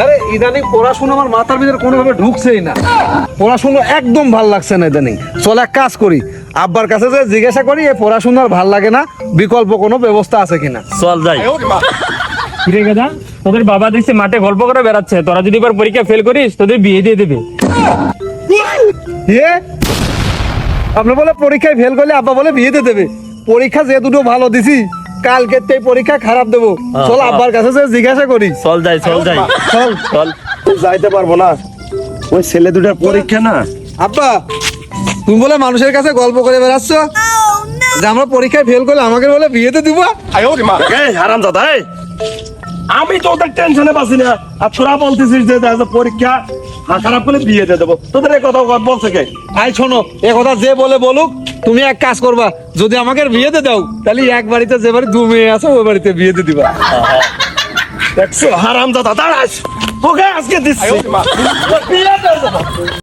আরে ইদানিং পড়াশোনা আমার মাথার ভিতরে কোনোভাবে ঢুকছেই না, পড়াশোনা একদম ভাল লাগছে না ইদানিং। চল এক কাজ করি, আব্বার কাছে যে জিজ্ঞাসা করি এই পড়াশোনার ভাল লাগে না, বিকল্প কোনো ব্যবস্থা আছে কিনা। চল যাই। কিরে গাদা, তোদের বাবা দেখছি মাঠে গল্প করে বেড়াচ্ছে, তোরা যদি এবার পরীক্ষা ফেল করিস তোদের বিয়ে দিয়ে দেবে। আপনি বলে পরীক্ষায় ফেল করলে আব্বা বলে বিয়ে দিয়ে দেবে? পরীক্ষা যে দুটো ভালো দিছি, কালকে পরীক্ষা খারাপ দেবো। চল আব্বার কাছে যে জিজ্ঞাসা করি। চল যাই, চল যাই, চল চল। যাইতে পারবো না, ওই ছেলে দুটার পরীক্ষা না। আব্বা, তুমি বলে মানুষের কাছে গল্প করে বেড়াচ্ছ যে আমরা পরীক্ষায় ফেল করলে আমাকে বলে বিয়েতে দিব। এই হারামজাদা, এই আমি তো ওদের টেনশনে পাচ্ছি না, আর তোরা বলতেছিস যে পরীক্ষা খারাপ করে বিয়ে দিয়ে দেবো। তোদের এই কথা বলছে কে? আই শোনো, এ কথা যে বলে বলুক, তুমি এক কাজ করবা, যদি আমাকে বিয়েতে দাও তাহলে এক বাড়িতে যে বাড়ি দু মেয়ে আছে ওই বাড়িতে বিয়েতে দিবা। দেখছো হারামজাদা, দাঁড়াস, তোকে আজকে দিচ্ছি।